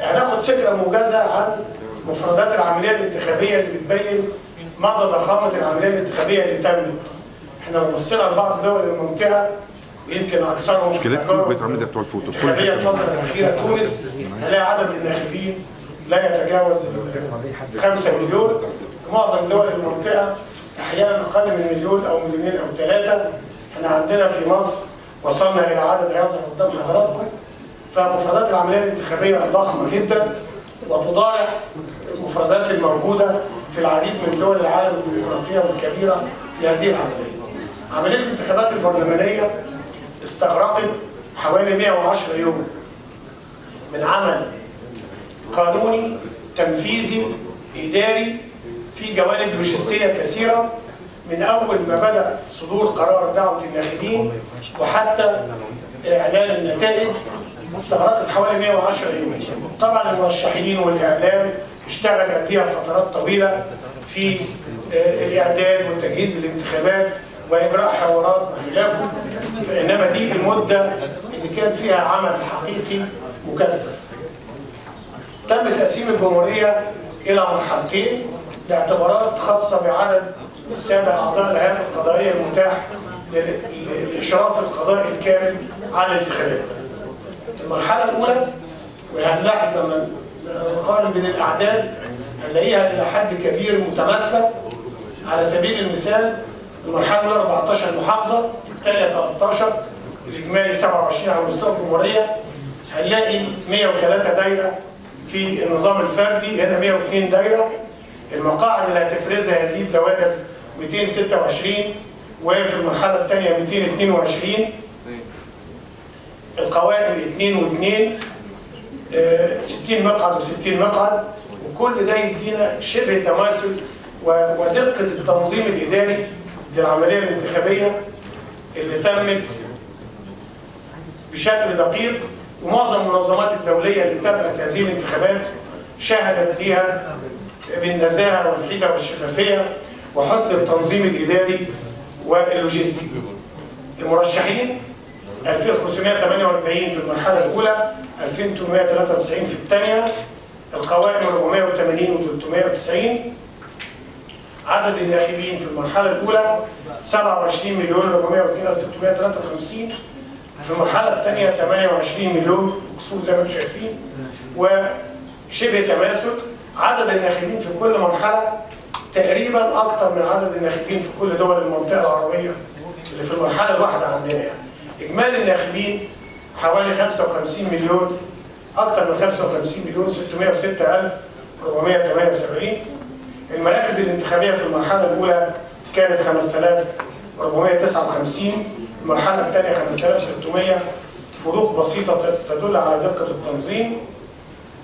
هناخد فكره موجزه عن مفردات العمليه الانتخابيه اللي بتبين مدى ضخامه العمليه الانتخابيه اللي تمت. احنا لو بصينا لبعض دول المنطقه ويمكن اكثرهم مشكلتكم بتعمل بتوع الفوتو الانتخابيه الفتره الاخيره تونس، هنلاقي عدد الناخبين لا يتجاوز 5 مليون. معظم دول المنطقه احيانا اقل من مليون او مليونين او 3. احنا عندنا في مصر وصلنا الى عدد هيظهر قدام حضراتكم. فمفردات العمليه الانتخابيه ضخمه جدا وتضارع المفردات الموجوده في العديد من دول العالم الديمقراطيه والكبيره في هذه العمليه. عمليه الانتخابات البرلمانيه استغرقت حوالي 110 يوم من عمل قانوني تنفيذي اداري في جوانب لوجستيه كثيره، من اول ما بدا صدور قرار دعوه الناخبين وحتى اعلان النتائج استغرقت حوالي 110 يوم. طبعا المرشحين والاعلام اشتغل قبلها فترات طويله في الاعداد وتجهيز الانتخابات واجراء حوارات وخلافه، فانما دي المده اللي كان فيها عمل حقيقي مكثف. تم تقسيم الجمهوريه الى مرحلتين باعتبارات خاصه بعدد الساده اعضاء الهيئات القضائيه المتاح للاشراف القضائي الكامل على الانتخابات. المرحله الاولى وهنلاحظ لما نقارن بين الاعداد هنلاقيها الى حد كبير متماثله. على سبيل المثال المرحله الاولى 14 محافظه، الثانيه 13، الاجمالي 27 على مستوى الجمهوريه. هنلاقي 103 دايره في النظام الفردي، هنا 102 دايره. المقاعد اللي هتفرزها هذه الدوائر 226 وفي المرحله الثانيه 222. القوائم 2 و2 60 مقعد و60 مقعد، وكل ده يدينا شبه تماثل ودقه التنظيم الاداري للعمليه الانتخابيه اللي تمت بشكل دقيق. ومعظم المنظمات الدوليه اللي تابعت هذه الانتخابات شهدت ليها بالنزاهه والحيله والشفافيه وحسن التنظيم الاداري واللوجستي. المرشحين 2548 في المرحله الاولى، 2893 في الثانيه. القوائم 480 و390. عدد الناخبين في المرحله الاولى 27,402,353. في المرحله الثانيه 28 مليون كسور زي ما انتم شايفين، وشبه تماثل. عدد الناخبين في كل مرحله تقريبا اكثر من عدد الناخبين في كل دول المنطقه العربيه اللي في المرحله الواحده عندنا. يعني اجمالي الناخبين حوالي 55 مليون، اكثر من 55 مليون 606,478. المراكز الانتخابيه في المرحله الاولى كانت 5,459، المرحله الثانيه 5,600. فروق بسيطه تدل على دقه التنظيم.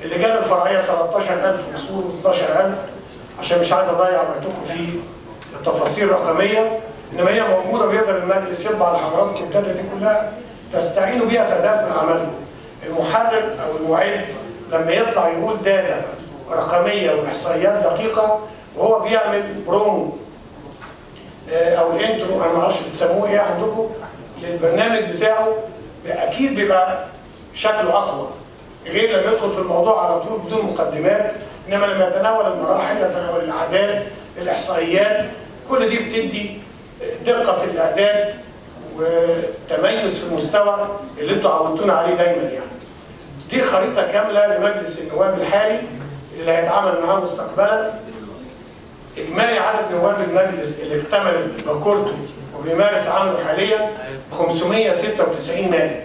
اللجان الفرعيه 13,000 كسور و12,000، عشان مش عايز اضيع وقتكم في التفاصيل الرقميه، انما هي موجوده ويقدر المجلس يطبع لحضراتكم الداتا دي كلها تستعينوا بيها في ادائكم عملكم. المحرر او المعد لما يطلع يقول داتا رقميه واحصائيات دقيقه وهو بيعمل برومو او الانترو، انا ما اعرفش بتسموه ايه عندكم للبرنامج بتاعه، اكيد بيبقى شكله اقوى غير لما يدخل في الموضوع على طول بدون مقدمات. انما لما يتناول المراحل، يتناول الاعداد، الاحصائيات، كل دي بتدي دقه في الاعداد وتميز في المستوى اللي انتوا عودتونا عليه دايما. يعني دي خريطه كامله لمجلس النواب الحالي اللي هيتعامل معاه مستقبلا. اجمالي عدد نواب المجلس اللي اكتمل بكورته وبيمارس عمله حاليا 596 نائب،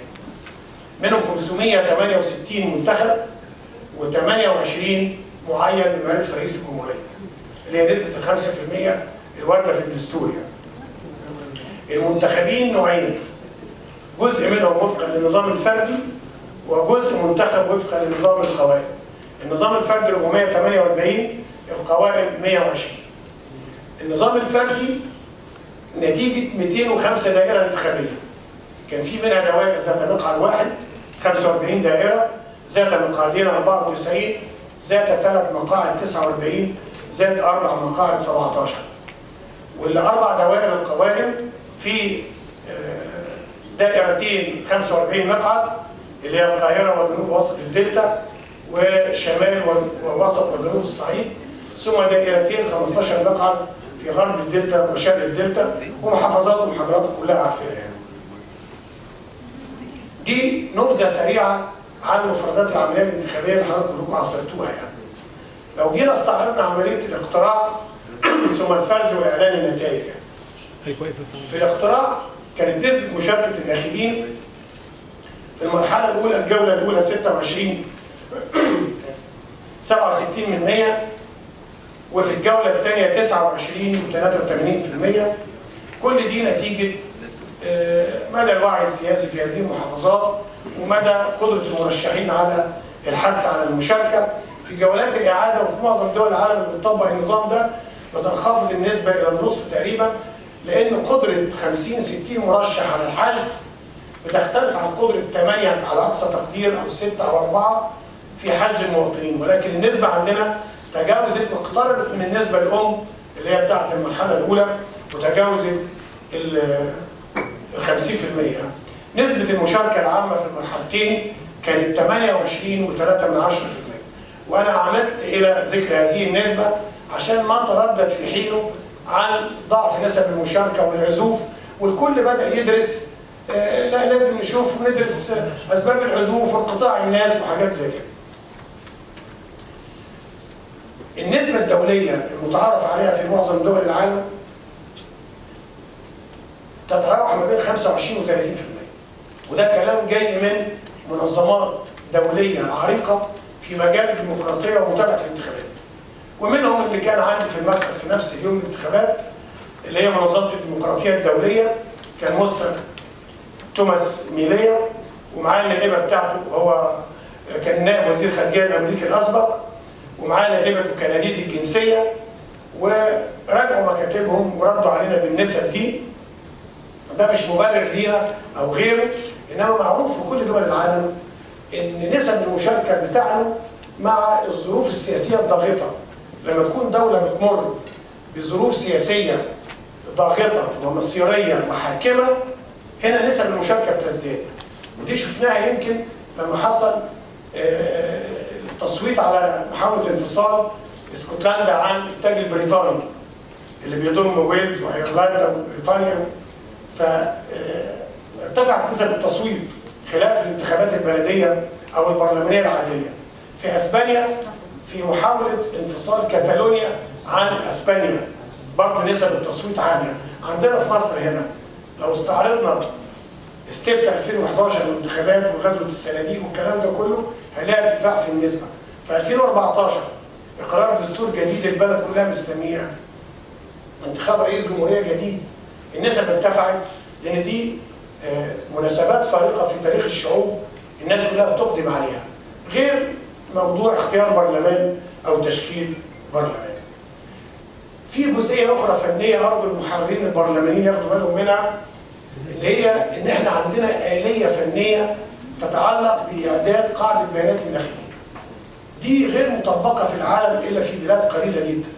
منهم 568 منتخب و28 معين بمعرفه رئيس الجمهوريه، اللي هي نسبه 5% الوارده في الدستور. يعني المنتخبين نوعين، جزء منهم وفقا للنظام الفردي وجزء منتخب وفقا لنظام القوائم. النظام الفردي 448، القوائم 120. النظام الفردي نتيجه 205 دائره انتخابيه، كان في منها دوائر ذات مقعد واحد 45 دائره، ذات مقعدين 94، ذات 3 مقاعد 49، ذات 4 مقاعد 17. والاربع دوائر القوائم في دائرتين 45 مقعد اللي هي القاهره وجنوب وسط الدلتا، وشمال ووسط وجنوب الصعيد، ثم دائرتين 15 مقعد في غرب الدلتا وشرق الدلتا، ومحافظاتهم حضراتكم كلها عارفينها يعني. دي نبذه سريعه عن مفردات العمليه الانتخابيه اللي حضراتكم كلكم عاصرتوها يعني. لو جينا استعرضنا عمليه الاقتراع ثم الفرز واعلان النتائج يعني. في الاقتراع كانت نسبه مشاركه الناخبين في المرحله الاولى الجوله الاولى 27 67%، وفي الجوله الثانيه 29 و83%. كل دي نتيجه مدى الوعي السياسي في هذه المحافظات ومدى قدره المرشحين على الحث على المشاركه. في جولات الاعاده وفي معظم دول العالم اللي بتطبق النظام ده بتنخفض النسبه الى النصف تقريبا، لان قدره 50 60 مرشح على الحشد بتختلف عن قدره 8 على اقصى تقدير او 6 او 4 في حشد المواطنين، ولكن النسبه عندنا تجاوزت واقتربت من النسبه الام اللي هي بتاعت المرحله الاولى وتجاوزت ال 50%. نسبه المشاركه العامه في المرحلتين كانت 28.3%، وانا عمدت الى ذكر هذه النسبه عشان ما تردد في حينه عن ضعف نسب المشاركه والعزوف، والكل بدا يدرس لا لازم نشوف وندرس اسباب العزوف وانقطاع الناس وحاجات زي كده. النسبه الدوليه المتعارف عليها في معظم دول العالم تتراوح ما بين 25 و 30%، وده كلام جاي من منظمات دوليه عريقه في مجال الديمقراطيه ومتابعه الانتخابات. ومنهم اللي كان عندي في المكتب في نفس اليوم الانتخابات اللي هي منظمه الديمقراطيه الدوليه، كان مستر توماس ميليا، ومعاه النائبه بتاعته وهو كان نائب وزير الخارجيه الامريكي الاسبق، ومعاه نائبته كنديه الجنسيه، وراجعوا مكاتبهم وردوا علينا بالنسب دي. ده مش مبرر لينا او غيره، انما معروف في كل دول العالم ان نسب المشاركه بتعلو مع الظروف السياسيه الضاغطه. لما تكون دوله بتمر بظروف سياسيه ضاغطه ومصيريه وحاكمه، هنا نسب المشاركه بتزداد. ودي شفناها يمكن لما حصل التصويت على محاوله انفصال اسكتلندا عن التاج البريطاني اللي بيضم ويلز وايرلندا وبريطانيا، فارتفعت نسب التصويت خلاف الانتخابات البلديه او البرلمانيه العاديه. في اسبانيا في محاوله انفصال كاتالونيا عن اسبانيا برضه نسب التصويت عاليه. عندنا في مصر هنا لو استعرضنا استفتاء 2011 الانتخابات وغزوه الصناديق والكلام ده كله هنلاقي ارتفاع في النسبه. في 2014 اقرار دستور جديد البلد كلها مستنيه، انتخاب رئيس جمهوريه جديد، النسب ارتفعت لان دي مناسبات فارقه في تاريخ الشعوب الناس كلها بتقدم عليها، غير موضوع اختيار برلمان او تشكيل برلمان. في جزئيه اخرى فنيه ارجو المحررين البرلمانيين ياخدوا بالهم منها، اللي هي ان احنا عندنا آلية فنيه تتعلق باعداد قاعده بيانات الناخبين. دي غير مطبقه في العالم الا في بلاد قليله جدا.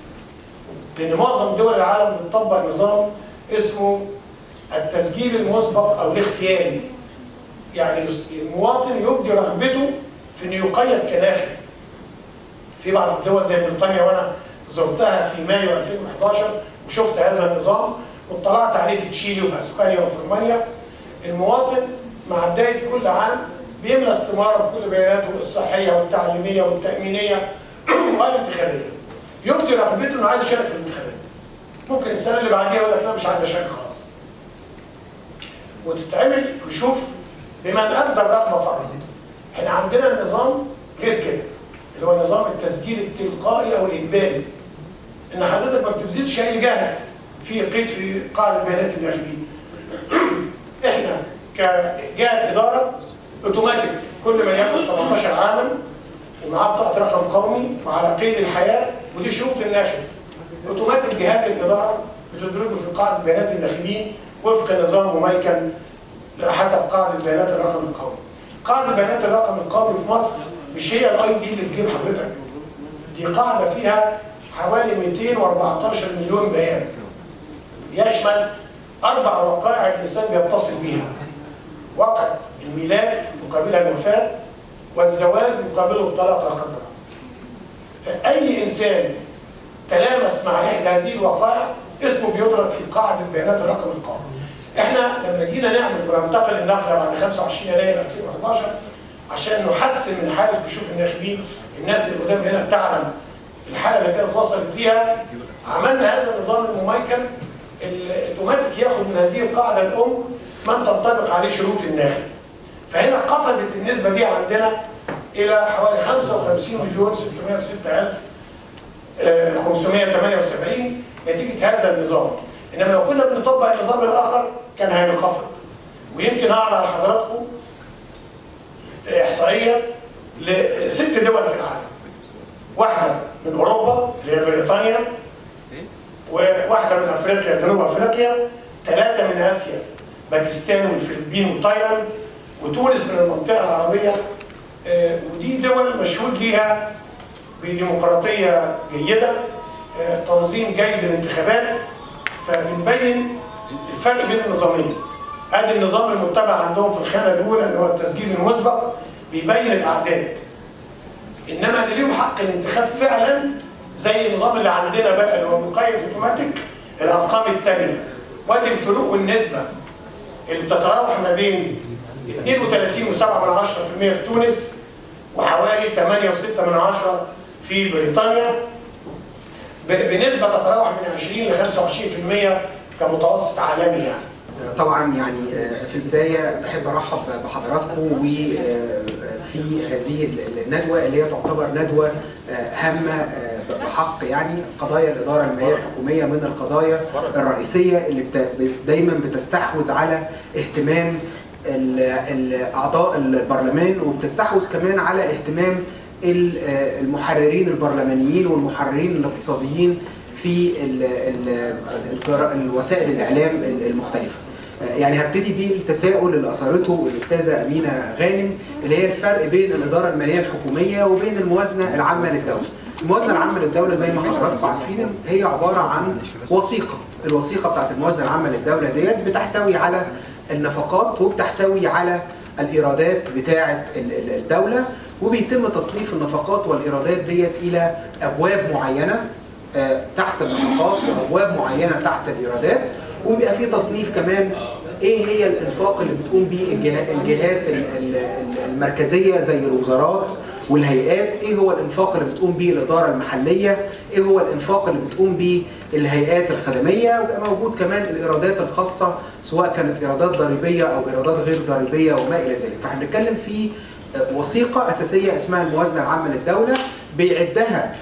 لان معظم دول العالم بتطبق نظام اسمه التسجيل المسبق او الاختياري. يعني المواطن يبدي رغبته في انه يقيد كناخب. في بعض الدول زي بريطانيا وانا زرتها في مايو 2011 وشفت هذا النظام واطلعت عليه في تشيلي وفي اسبانيا وفي رومانيا. المواطن مع بدايه كل عام بيملى استماره بكل بياناته الصحيه والتعليميه والتامينيه والانتخابيه. يبدي رغبته انه عايز يشارك في الانتخابات. ممكن السنه اللي بعديها يقول لك لا مش عايز اشارك خلاص. وتتعمل كشوف بمن ابدى الرغبه فقط. احنا عندنا النظام غير كده، اللي هو نظام التسجيل التلقائي او الاجباري. ان حضرتك ما بتبذلش اي جهد في قيد في قاعده بيانات الناخبين. احنا كجهه اداره اوتوماتيك كل من يكون 18 عاما ومعاه بطاقه رقم قومي وعلى قيد الحياه، ودي شروط الناخب، اوتوماتيك جهات الاداره بتدرجه في قاعده بيانات الناخبين وفق نظام مميكن حسب قاعده بيانات الرقم القومي. قاعده بيانات الرقم القومي في مصر مش هي الاي دي اللي في جيب حضرتك. دي قاعده فيها حوالي 214 مليون بيان. يشمل 4 وقائع الانسان بيتصل بيها: وقعة الميلاد مقابلها الوفاة، والزواج مقابله الطلاق لا قدر الله. فأي إنسان تلامس مع إحدى هذه الوقائع اسمه بيدرج في قاعدة بيانات الرقم القومي. احنا لما جينا نعمل وننتقل النقله بعد 25 يناير 2011 عشان نحسن من حاله كشوف الناخبين، الناس اللي قدام هنا تعلم الحاله اللي كانت وصلت ليها، عملنا هذا النظام المميكن اللي اوتوماتيك ياخد من هذه القاعده الام من تنطبق عليه شروط الناخب. فهنا قفزت النسبه دي عندنا الى حوالي 55,605,578 نتيجه هذا النظام. انما لو كنا بنطبق النظام الاخر كان هينخفض. ويمكن اعرض على حضراتكم احصائيه ل6 دول في العالم. واحده من اوروبا اللي هي بريطانيا، وواحده من افريقيا جنوب افريقيا، 3 من اسيا باكستان والفلبين وتايلاند، وتونس من المنطقه العربيه. ودي دول مشهود ليها بديمقراطيه جيده، تنظيم جيد للانتخابات. فبنبين الفرق بين النظامين. ادي النظام المتبع عندهم في الخانه الاولى اللي هو التسجيل المسبق بيبين الاعداد. انما اللي ليهم حق الانتخاب فعلا زي النظام اللي عندنا بقى اللي هو مقيد اوتوماتيك الارقام الثانيه. وادي الفروق والنسبه اللي بتتراوح ما بين 32.7% في تونس وحوالي 8.6% في بريطانيا، بنسبه تتراوح من 20 ل 25% كمتوسط عالمي يعني. طبعا يعني في البدايه بحب ارحب بحضراتكم وفي هذه الندوه اللي هي تعتبر ندوه هامه بحق. يعني قضايا الاداره الماليه الحكوميه من القضايا الرئيسيه اللي دايما بتستحوذ على اهتمام اعضاء البرلمان، وبتستحوذ كمان على اهتمام المحررين البرلمانيين والمحررين الاقتصاديين في الوسائل الاعلام المختلفه. يعني هبتدي بالتساؤل اللي اثرته الاستاذه امينه غانم، اللي هي الفرق بين الاداره الماليه الحكوميه وبين الموازنه العامه للدوله. الموازنه العامه للدوله زي ما حضراتكم عارفين هي عباره عن وثيقه. الوثيقه بتاعت الموازنه العامه للدوله ديت بتحتوي على النفقات وبتحتوي على الايرادات بتاعه الدوله، وبيتم تصنيف النفقات والايرادات ديت الى ابواب معينه تحت النفقات وابواب معينه تحت الايرادات، وبيبقى في تصنيف كمان ايه هي الانفاق اللي بتقوم بيه الجهات المركزيه زي الوزارات والهيئات، ايه هو الانفاق اللي بتقوم بيه الاداره المحليه، ايه هو الانفاق اللي بتقوم بيه الهيئات الخدميه، وبيبقى موجود كمان الايرادات الخاصه سواء كانت ايرادات ضريبيه او ايرادات غير ضريبيه وما الى ذلك. فاحنا بنتكلم في وثيقه اساسيه اسمها الموازنه العامه للدوله، بيعدها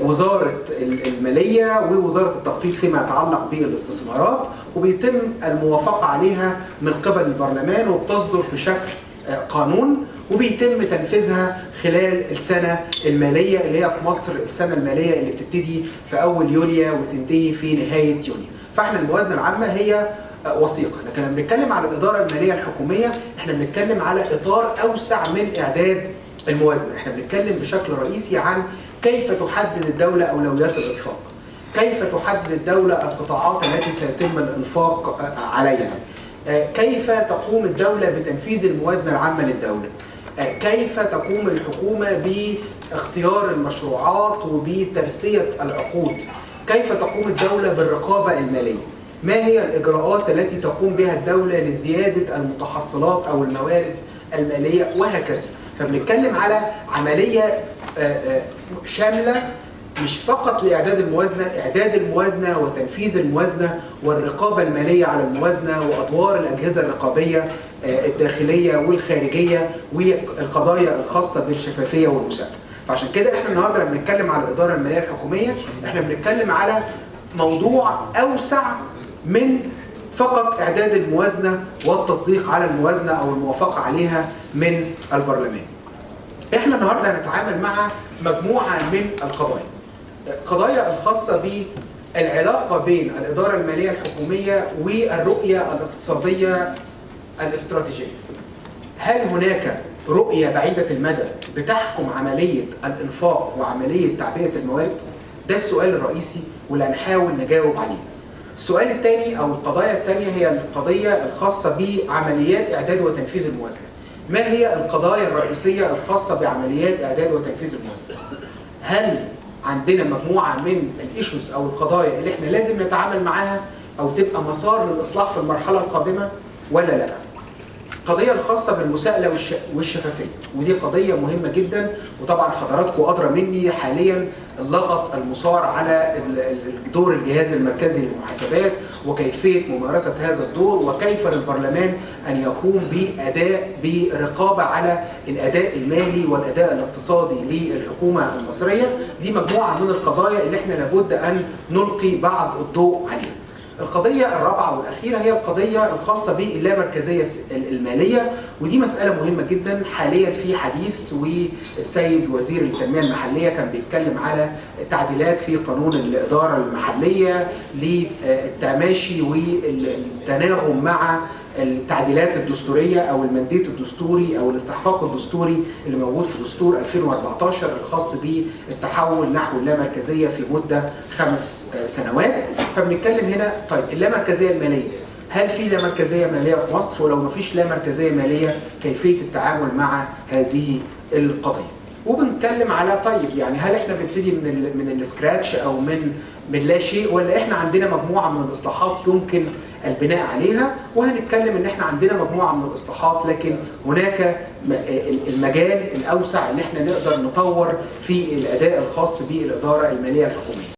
وزارة المالية ووزارة التخطيط فيما يتعلق بالاستثمارات، وبيتم الموافقة عليها من قبل البرلمان، وبتصدر في شكل قانون، وبيتم تنفيذها خلال السنة المالية اللي هي في مصر السنة المالية اللي بتبتدي في أول يوليو وتنتهي في نهاية يونيو. فاحنا الموازنة العامة هي وثيقة، لكن لما بنتكلم على الإدارة المالية الحكومية احنا بنتكلم على إطار أوسع من إعداد الموازنة. احنا بنتكلم بشكل رئيسي عن كيف تحدد الدولة أولويات الإنفاق، كيف تحدد الدولة القطاعات التي سيتم الإنفاق عليها، كيف تقوم الدولة بتنفيذ الموازنة العامة للدولة، كيف تقوم الحكومة باختيار المشروعات وبترسية العقود، كيف تقوم الدولة بالرقابة المالية، ما هي الإجراءات التي تقوم بها الدولة لزيادة المتحصلات أو الموارد المالية وهكذا. فبنتكلم على عملية شاملة مش فقط لإعداد الموازنة، إعداد الموازنة وتنفيذ الموازنة والرقابة المالية على الموازنة وأدوار الأجهزة الرقابية الداخلية والخارجية والقضايا الخاصة بالشفافية والمساءلة. فعشان كده احنا النهارده لما بنتكلم على الإدارة المالية الحكومية احنا بنتكلم على موضوع أوسع من فقط إعداد الموازنة والتصديق على الموازنة أو الموافقة عليها من البرلمان. احنا النهارده هنتعامل مع مجموعة من القضايا. القضايا الخاصة بالعلاقة بين الإدارة المالية الحكومية والرؤية الاقتصادية الاستراتيجية. هل هناك رؤية بعيدة المدى بتحكم عملية الإنفاق وعملية تعبئة الموارد؟ ده السؤال الرئيسي واللي هنحاول نجاوب عليه. السؤال الثاني أو القضايا الثانية هي القضية الخاصة بعمليات إعداد وتنفيذ الموازنة. ما هي القضايا الرئيسية الخاصة بعمليات إعداد وتنفيذ الموازنة؟ هل عندنا مجموعة من الإيشوز أو القضايا اللي إحنا لازم نتعامل معاها أو تبقى مسار للإصلاح في المرحلة القادمة ولا لا؟ القضية الخاصة بالمساءلة والشفافية، ودي قضية مهمة جدا، وطبعا حضراتكم أدرى مني حاليا اللغط المصار على دور الجهاز المركزي للمحاسبات وكيفية ممارسة هذا الدور، وكيف للبرلمان أن يقوم برقابة على الأداء المالي والأداء الاقتصادي للحكومة المصرية. دي مجموعة من القضايا اللي احنا لابد أن نلقي بعض الضوء عليها. القضية الرابعة والأخيرة هي القضية الخاصة باللامركزية المالية، ودي مسألة مهمة جدا حاليا في حديث، والسيد وزير التنمية المحلية كان بيتكلم على تعديلات في قانون الإدارة المحلية للتماشي والتناغم مع التعديلات الدستورية أو المنديت الدستوري أو الاستحقاق الدستوري اللي موجود في دستور 2014 الخاص بالتحول نحو اللامركزية في مدة 5 سنوات. فبنتكلم هنا طيب اللامركزية المالية، هل في لامركزية مالية في مصر؟ ولو ما فيش لامركزية مالية كيفية التعامل مع هذه القضية؟ وبنتكلم على طيب يعني هل احنا بنبتدي من السكراتش او من لا شيء، ولا احنا عندنا مجموعه من الاصلاحات يمكن البناء عليها؟ وهنتكلم ان احنا عندنا مجموعه من الاصلاحات، لكن هناك المجال الاوسع ان احنا نقدر نطور في الاداء الخاص بالاداره الماليه الحكوميه.